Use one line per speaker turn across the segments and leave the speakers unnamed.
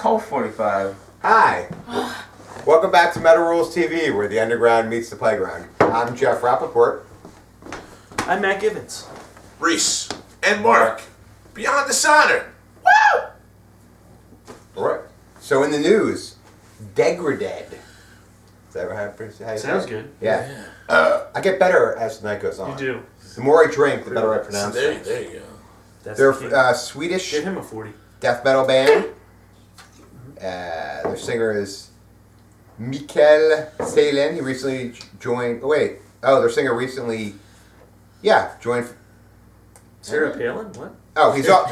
Colt 45.
Hi. Welcome back to Metal Rules TV, where the underground meets the playground. I'm Jeff Rappaport.
I'm Matt Gibbons.
Reese and Mark. Beyond Dishonor. Woo!
Alright. So in the news, Degradead. Is that how you say
Sounds
it?
good.
Yeah. I get better as the night goes on.
You do.
The more I drink, the better I pronounce it.
There you go.
That's
They're
the key.
Swedish
Give him a 40.
death metal band. Their singer is Mikael Salen. He recently joined. Their singer recently, joined.
Sarah Palin? What?
Oh, he's up.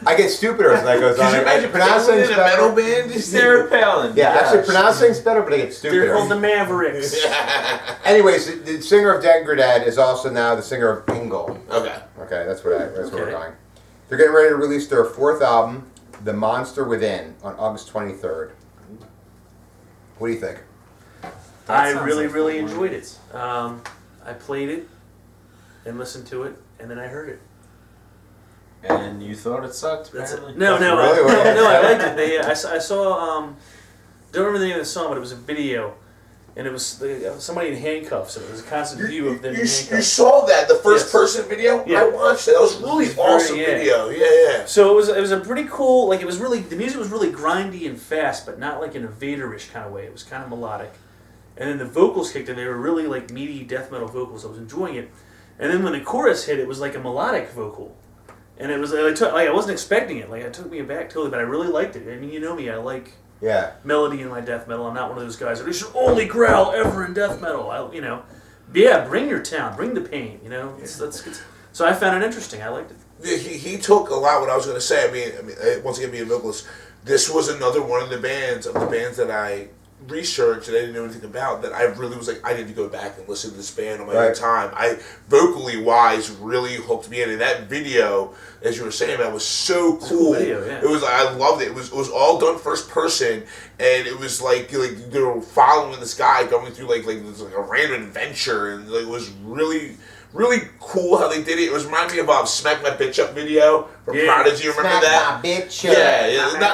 I get stupider as the night goes on.
Could you imagine
Pronouncing
in a metal band?
Sarah Palin.
Yeah, actually pronouncing's better, but I get stupider.
They're called the Mavericks.
Anyways, the singer of Degradead is also now the singer of Pingle.
Okay.
Okay, that's where we're going. They're getting ready to release their fourth album, The Monster Within, on August 23rd. What do you think?
I really enjoyed it. I played it and listened to it, and then I heard it.
And you thought it sucked,
That's it.
apparently?
No,
Really?
I liked it. I saw, don't remember the name of the song, but it was a video, and it was somebody in handcuffs, and it was a constant view of them in
You
handcuffs.
saw that, the first
Yes.
person video?
Yeah.
I watched it. That was really awesome video. Yeah.
So it was a pretty cool, the music was really grindy and fast, but not like in a Vader-ish kind of way. It was kind of melodic. And then the vocals kicked in. They were really like meaty death metal vocals. I was enjoying it. And then when the chorus hit, it was like a melodic vocal. And it was I wasn't expecting it. It took me aback totally, but I really liked it. I mean, you know me, I like melody in my death metal. I'm not one of those guys that you should only growl ever in death metal. Bring your town, bring the pain. So I found it interesting. I liked it.
He took a lot what I was going to say. I mean, once again, being a vocalist, this was another one of the bands that I researched and I didn't know anything about, that I really was like, I need to go back and listen to this band on my own time. Vocally wise, really hooked me in. And that video, as you were saying, that was so cool.
Video, yeah.
It was, I loved it. It was all done first person, and it was like they were following this guy going through like a random adventure, and it was really cool how they did it. It was reminding me of Smack My Bitch Up video from Prodigy. Remember that?
My bitch.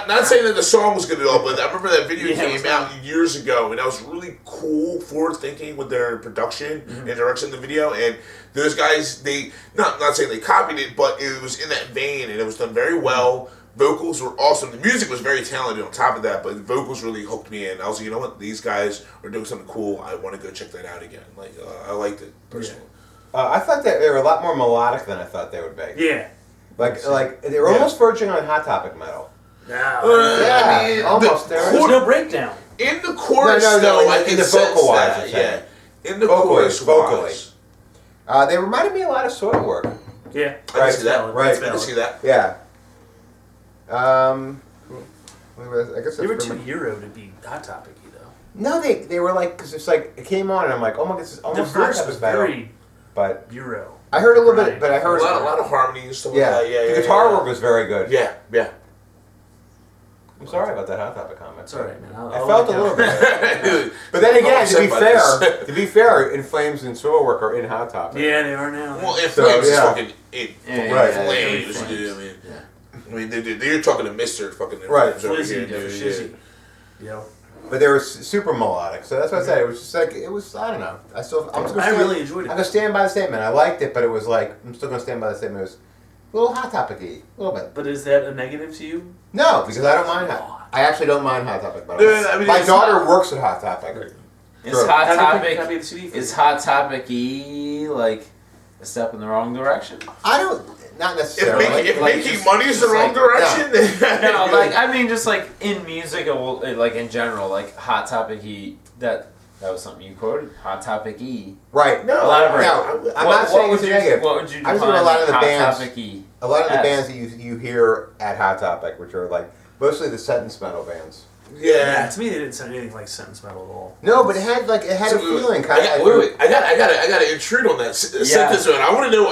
Not saying that the song was good at all, but I remember that video came out
nice.
years ago, and that was really cool, forward thinking with their production and direction of the video. And those guys, they not saying they copied it, but it was in that vein, and it was done very well. Vocals were awesome. The music was very talented on top of that, but the vocals really hooked me in. I was like, you know what? These guys are doing something cool. I want to go check that out again. I liked it personally.
I thought that they were a lot more melodic than I thought they would be.
Yeah.
Like they were almost verging on Hot Topic metal.
Almost. There's no breakdown.
In the chorus,
in the vocal wise.
Yeah. In the chorus,
vocally. They reminded me a lot of Soilwork.
Yeah.
I can see that.
Right.
I can see that.
Yeah. I guess that's
They were too Euro to be Hot Topic-y, though.
No, they were like, because it's like, it came on and I'm like, oh my god, this is almost
the verse was
metal.
very
But
Euro.
I heard a little bit, but I heard
a lot of harmony and stuff like that. Yeah,
the guitar work was very good.
Yeah.
I'm sorry about that Hot Topic comment.
It's alright, man.
I felt a little bit. But then again, to be fair, In Flames and Soilwork are in Hot Topic.
Yeah, they are now.
Well, In Flames is fucking
Flames,
dude. I mean, they're talking to Mr. fucking In
Right.
Flames over
Flizzy,
here, dude.
Shizzy. Yo.
But they were super melodic, so that's what I said. It was just like, it was, I don't know.
I really enjoyed it.
I'm going to stand by the statement. I liked it, but it was like, I'm still going to stand by the statement. It was a little Hot Topic-y, a little bit.
But is that a negative to you?
No, because I don't mind I actually don't mind Hot Topic. But
I mean,
my daughter works at Hot Topic.
Is Hot Topic
Copy the CD
is Hot Topic-y like a step in the wrong direction?
I don't, not necessarily.
If making money is the wrong direction,
No, I mean just like in music, like in general, like Hot Topic-y. That was something you quoted. Hot Topic-y.
Right.
No,
I'm not saying it's negative.
What would you
I
define
just know a lot of the
Hot
bands.
Topic-y?
A lot of the bands that you hear at Hot Topic, which are like mostly the sentence metal bands.
Yeah.
To me, they didn't sound anything like sentence metal at all.
No, but it had a feeling kind of.
Wait. I got to intrude on that sentence metal. I want to know,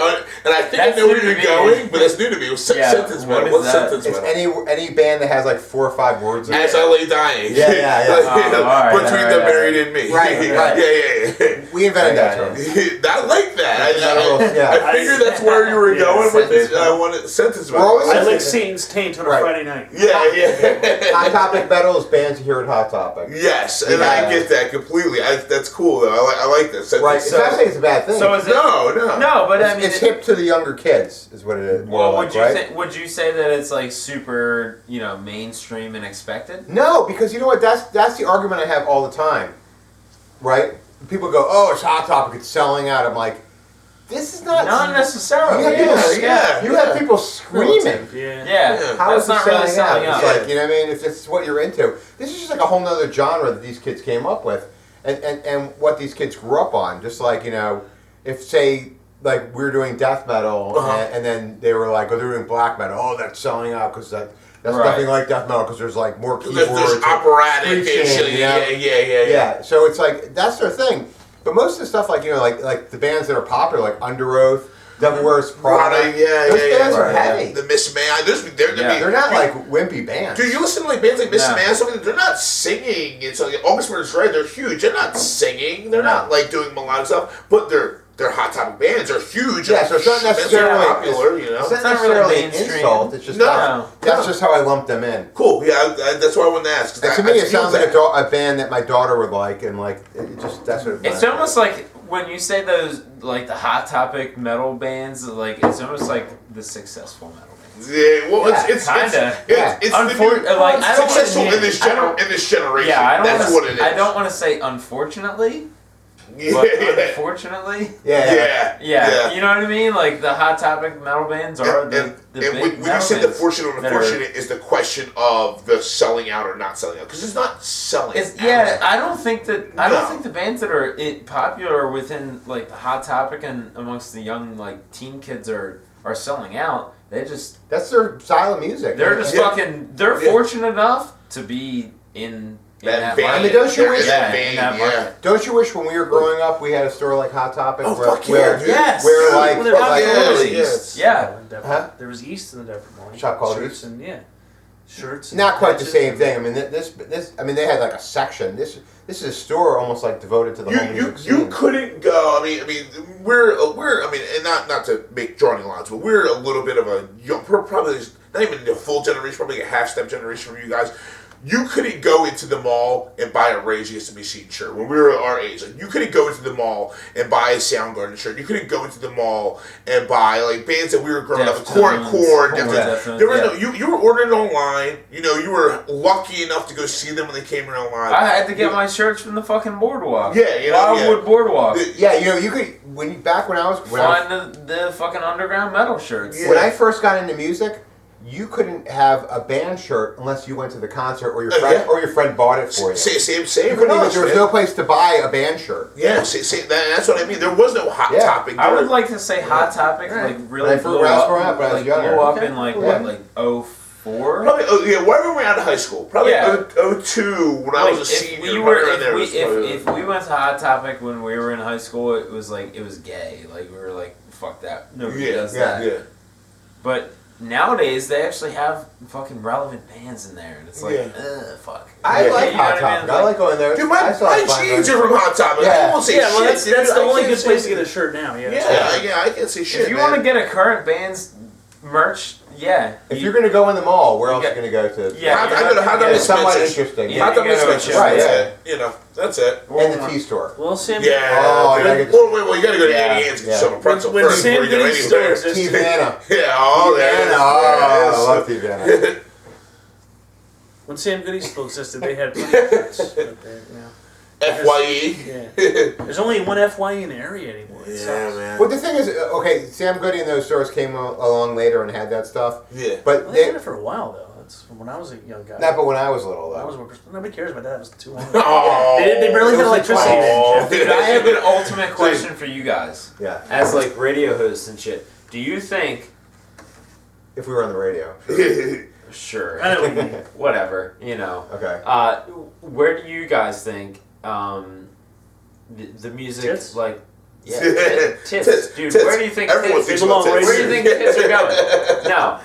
and I think I know where you're going, but that's new to me. It was sentence metal. What's sentence
It's
metal?
any band that has like 4 or 5 words.
As I lay dying. Between the buried and me.
Right.
Yeah.
We invented that term.
I like that. I figured that's where you were going with it. I wanted sentence metal.
I like Satan's Taint on a Friday night.
Yeah.
Hot Topic metal is bands here at Hot Topic.
Yes, and I get that completely. That's cool. I like this.
Right. It's not saying it's a bad thing.
So is it,
No,
but I mean,
it's hip to the younger kids, is what it is.
Well, would you say that it's like super, mainstream and expected?
No, because you know what? That's the argument I have all the time, right? People go, "Oh, it's Hot Topic. It's selling out." I'm like, this is not
necessarily.
You have people screaming.
Yeah.
How is
That's
it
not really selling out.
It's like, you know what I mean? If it's what you're into, this is just like a whole nother genre that these kids came up with, and what these kids grew up on. Just like, if say like we're doing death metal, and then they were like, oh, they're doing black metal. Oh, that's selling out because that's nothing like death metal because there's like more keyboards.
There's operatic and shit. Yeah.
So it's like that's their thing. But most of the stuff, like like the bands that are popular, like Under Oath, Devil Wears Prada, those bands are heavy.
The Miss Man,
they're not like wimpy bands.
Dude, you listen to like bands like Miss Man, something. They're not singing. It's like August Burns Red. They're huge. They're not singing. They're not like doing melodic stuff. But they're Hot Topic bands. They're huge.
Yeah, so it's not necessarily
popular.
It's not necessarily an insult. It's just that's just how I lumped them in.
Cool. Yeah, that's why I wanted to ask.
And to me, it sounds like a band that my daughter would like, and like that's what.
It's almost like when you say those like the Hot Topic metal bands, like it's almost like the successful metal bands.
Yeah, well, it's
kinda.
It's
like
successful in this generation.
Yeah,
that's what it is.
I don't want to say unfortunately. But unfortunately,
yeah,
you know what I mean. Like the Hot Topic metal bands are the big
when you say the fortunate or unfortunate is the question of the selling out or not selling out because it's not selling.
I don't think the bands that are popular within like the Hot Topic and amongst the young like teen kids are selling out. That's
their style of music.
They're just fucking. They're fortunate enough to be in that
vein. I mean, don't you wish?
Don't
you wish when we were growing up we had a store like Hot Topic?
Oh,
where
there was East in the Deptford Mall.
Shop called
Shirts
East.
And shirts. And
not quite the same thing. I mean, this. I mean, they had like a section. This is a store almost like devoted to the home music scene.
You couldn't go. I mean, we're. I mean, and not to make drawing lines, but we're a little bit of a young. Probably not even the full generation. Probably a half-step generation from you guys. You couldn't go into the mall and buy a Rage Against the Machine shirt when we were our age. Like, you couldn't go into the mall and buy a Soundgarden shirt. You couldn't go into the mall and buy like bands that we were growing up. Korn. There was no. You were ordering online. You were lucky enough to go see them when they came around live.
I had to get my shirts from the fucking boardwalk.
Yeah,
Wildwood Boardwalk.
You could back when I was
find the fucking underground metal shirts.
Yeah. When I first got into music, you couldn't have a band shirt unless you went to the concert or your friend bought it for you.
Same.
There was no place to buy a band shirt.
Yeah, that's what I mean. There was no Hot Topic.
I would like to say Hot Topic like really blew up in like 04?
Probably why were we out of high school? Probably 02 when I was a senior.
If we went to Hot Topic when we were in high school, it was gay. Like we were like, fuck that. Nobody does that. Yeah. But nowadays, they actually have fucking relevant bands in there, and it's like, fuck.
I like Hot Topic. I like going there.
Dude, my jeans are from Hot Topic. I won't say shit.
Well, that's the only good place to get a shirt now.
I can't say shit.
If you want to get a current band's merch,
if you're going to go in the mall, where else are you going to go to?
Hot Topic
somewhat interesting.
Hot Topic Spencer's. Right, that's it.
And the T store.
Well, Sam.
Yeah. Well, you got to go to Annie Ann's and get some pretzel first before you go anywhere.
T-Vanna.
I
love T-Vanna.
When Sam Goody still existed, they had plenty of shirts.
FYE.
There's only one FYE in the area anymore.
Man.
Well, the thing is, Sam Goody and those stores came along later and had that stuff.
Yeah.
But
they had it for a while, though. That's from when I was a young guy.
Not but when I was little, though.
Nobody cares about that. It was too long.
They
barely had electricity then.
Dude, I have an ultimate question for you guys.
Yeah.
As like radio hosts and shit. Do you think...
If we were on the radio. Sure.
Sure.
I know what you mean.
Whatever, you know.
Okay.
Where do you guys think the music
Tits?
like? Yeah, tits, dude.
Tits.
Where do you think
Everyone
tits?
thinks about tits.
Where do you think tits are going? No.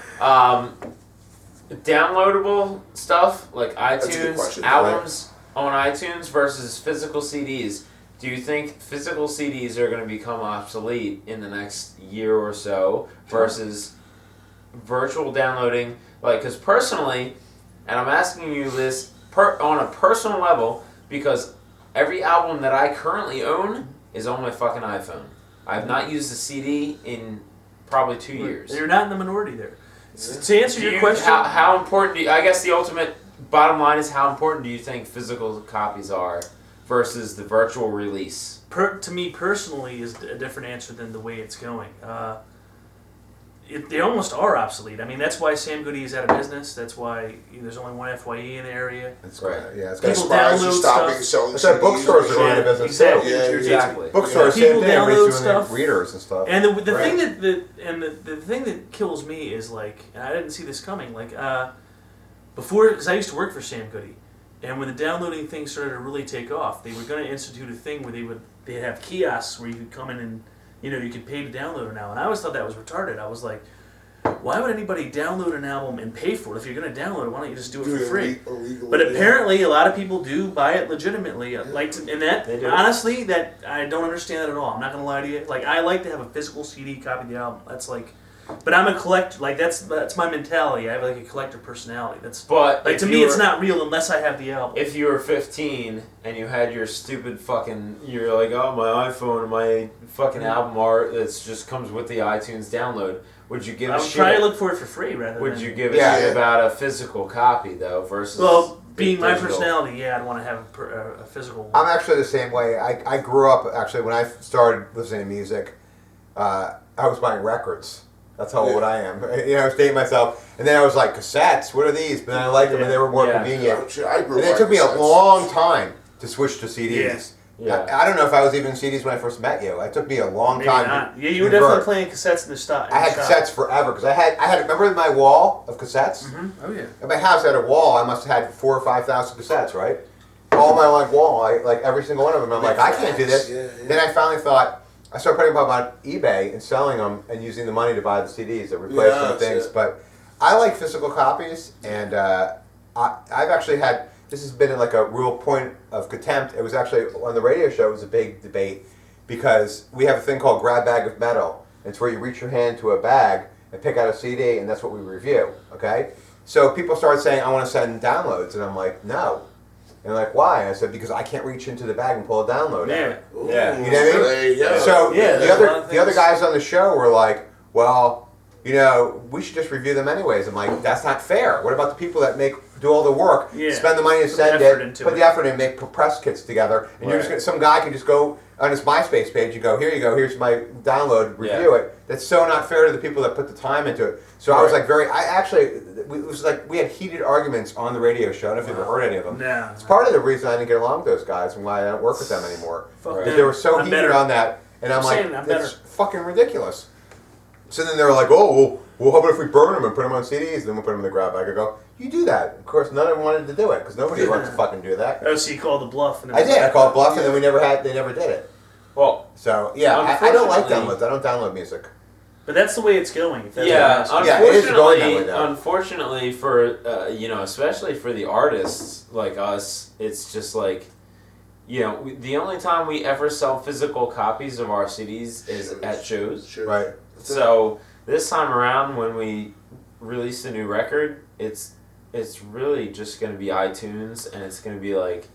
Downloadable stuff like
That's a good
iTunes
question.
albums on iTunes versus physical CDs. Do you think physical CDs are going to become obsolete in the next year or so versus virtual downloading? Like, because personally, and I'm asking you this on a personal level, because every album that I currently own is on my fucking iPhone. I've not used a CD in probably 2 years.
You're not in the minority there. To answer your question,
how important? I guess the ultimate bottom line is how important do you think physical copies are versus the virtual release?
to me personally is a different answer than the way it's going. They almost are obsolete. I mean, that's why Sam Goody is out of business. That's why there's only one FYE in the area.
That's right. Yeah, it's
People
got
download
stopping
stuff.
selling
That's why bookstores are going to business
Exactly.
too.
Yeah,
exactly.
Bookstores,
People
same thing.
download
Everybody's doing
stuff.
readers and stuff.
And the
Right.
thing the thing that kills me is like, and I didn't see this coming. Like before, because I used to work for Sam Goody, and when the downloading thing started to really take off, they were going to institute a thing where they'd have kiosks where you could come in and you could pay to download it now. And I always thought that was retarded. I was like, why would anybody download an album and pay for it? If you're going to download it, why don't you just do it for free? But apparently, a lot of people do buy it legitimately. Honestly, that I don't understand that at all. I'm not going to lie to you. Like, I like to have a physical CD copy of the album. That's like, but I'm a collector. Like, that's my mentality. I have like a collector personality.
But
like to me, it's not real unless I have the album.
If you were 15 and you had your stupid you're like, oh, my iPhone, my fucking album art that just comes with the iTunes download. Would you give a shit?
I would try to look for it for free rather
Would
than...
you give a shit about a physical copy, though, versus...
Well, being my
digital?
Personality, I'd want to have a physical...
I'm actually the same way. I grew up, actually, when I started listening to music, I was buying records. That's how old I am. I was dating myself. And then I was like, cassettes, what are these? But then I liked them and they were more convenient. And it took me a long time to switch to CDs.
Yeah.
I don't know if I was even CDs when I first met you. It took me a long time.
Not. Yeah, you were definitely playing cassettes in the stock.
I had cassettes forever because I had remember my wall of cassettes.
Mm-hmm. Oh yeah.
At my house, I had a wall. I must have had 4,000 or 5,000 cassettes, right? All my wall, like every single one of them. I'm like, I can't do this. Then I finally thought. I started putting them up on eBay and selling them and using the money to buy the CDs that replaced some things. But I like physical copies, and I've actually had. This has been like a real point of contempt. It was actually on the radio show. It was a big debate because we have a thing called Grab Bag of Metal. It's where you reach your hand to a bag and pick out a CD, and that's what we review. Okay, so people started saying, "I want to send downloads," and I'm like, "No." And like, why? And I said, because I can't reach into the bag and pull a download out.
Yeah.
You know what I mean? So the other guys on the show were like, well, we should just review them anyways. I'm like, that's not fair. What about the people that do all the work, spend the money to send it, put the effort in, make press kits together, and you're just gonna, some guy can just go on his MySpace page and go, here you go, here's my download, review it. That's so not fair to the people that put the time into it. So I was like it was like we had heated arguments on the radio show. I don't know if you've ever heard any of them.
No.
It's part of the reason I didn't get along with those guys and why I don't work with them anymore.
Right.
They were so heated on that, and I'm like, it's fucking ridiculous. So then they were like, oh, well, how about if we burn them and put them on CDs, and then we'll put them in the grab bag? I go, you do that. Of course, none of them wanted to do it, because nobody wants to fucking do that.
Oh, so you called the bluff.
I did. I called bluff, and then they never did it.
Well,
so, yeah, I don't like downloads. I don't download music.
But that's the way it's going. If that's
unfortunately,
it is going that way now.
Unfortunately for, especially for the artists like us, it's just like, the only time we ever sell physical copies of our CDs is at shows.
Sure.
Right.
So this time around, when we release a new record, it's really just going to be iTunes, and it's going to be like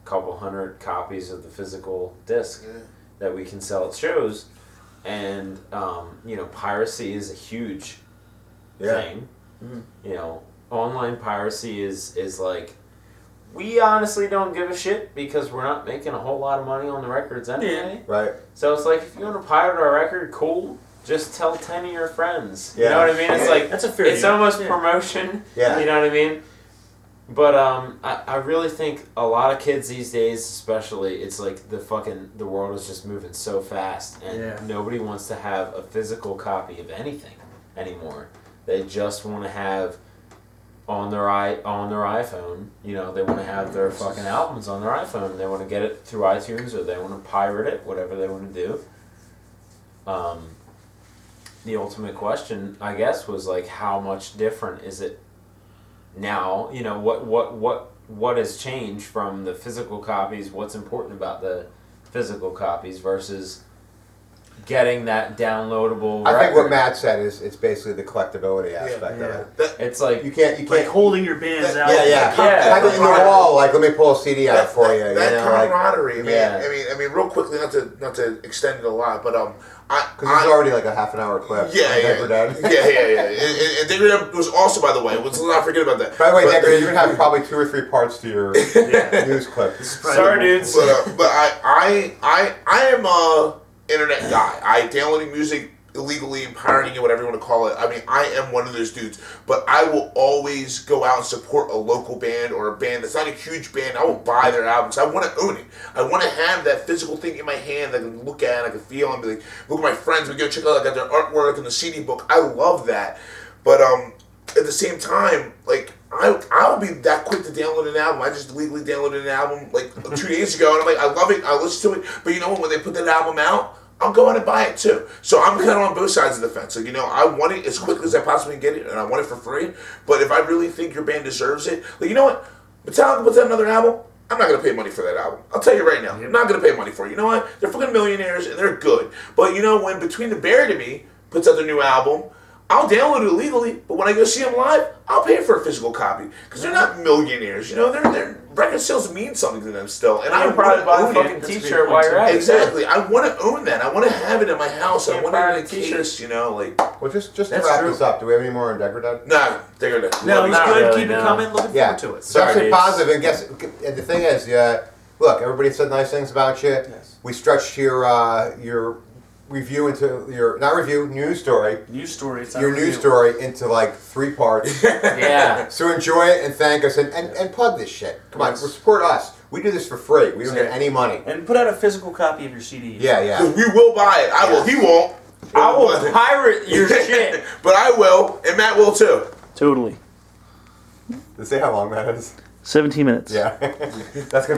a couple hundred copies of the physical disc that we can sell at shows. And piracy is a huge thing. Mm-hmm. Online piracy is like, we honestly don't give a shit because we're not making a whole lot of money on the records anyway.
Yeah. Right.
So it's like, if you want to pirate our record, cool. Just tell 10 of your friends.
Yeah.
You know what I mean? It's like,
that's a fair
it's almost promotion.
Yeah.
You know what I mean? But I really think a lot of kids these days, especially, it's like the world is just moving so fast, and nobody wants to have a physical copy of anything anymore. They just want to have on their iPhone. You know, they want to have their fucking albums on their iPhone. They want to get it through iTunes, or they want to pirate it, whatever they want to do. The ultimate question, I guess, was like, how much different is it now? You know, what has changed from the physical copies? What's important about the physical copies versus getting that downloadable record?
I think what Matt said is it's basically the collectability aspect of it.
It's like
you can't
like holding your bands out.
Have it in the wall. Like, let me pull a CD out for you.
That camaraderie.
Like,
I mean, real quickly, not to extend it a lot, but
because it's already like a half an hour clip.
Yeah. And Degradead was also, by the way, let's not forget about that.
By the way, Degradead, you're gonna have probably 2 or 3 parts to your news clip.
Sorry, dudes.
But I am a internet guy. I downloading music illegally and pirating it, whatever you want to call it. I mean, I am one of those dudes. But I will always go out and support a local band or a band that's not a huge band. I will buy their albums. I want to own it. I want to have that physical thing in my hand that I can look at, I can feel, and be like, look at my friends, we go check out, I got their artwork and the CD book. I love that. But at the same time, like, I'll be that quick to download an album. I just legally downloaded an album like 2 days ago, and I'm like, I love it, I listen to it. But you know what, when they put that album out, I'll go out and buy it too. So I'm kind of on both sides of the fence. Like, you know, I want it as quickly as I possibly can get it, and I want it for free. But if I really think your band deserves it, like, you know what? Metallica puts out another album, I'm not going to pay money for that album. I'll tell you right now. I'm not going to pay money for it. You know what? They're fucking millionaires, and they're good. But, you know, when Between the Buried and Me puts out their new album, I'll download it illegally, but when I go see them live, I'll pay for a physical copy. Because they're not millionaires, you know? Their record sales mean something to them still. And I
probably buy a fucking t-shirt while you're at it.
Exactly. I want to own that. I want to have it in my house. I want to have it in t-shirts, you know? Like,
well, just to wrap this up, do we have any more on Degradead?
Nah, Degradead.
No, he's good.
Really,
Keep it coming. Looking forward to it.
So stay positive. And the thing is, look, everybody said nice things about you.
Yes.
We stretched your review into news story.
News story. It's
your news story into like 3 parts.
Yeah.
So enjoy it and thank us and plug this shit. Come on, support us. We do this for free. We don't get any money.
And put out a physical copy of your CD.
Yeah.
We will buy it. I will. He won't.
I will pirate your shit.
But I will, and Matt will too.
Totally.
Let's see how long that is.
17 minutes.
Yeah. That's gonna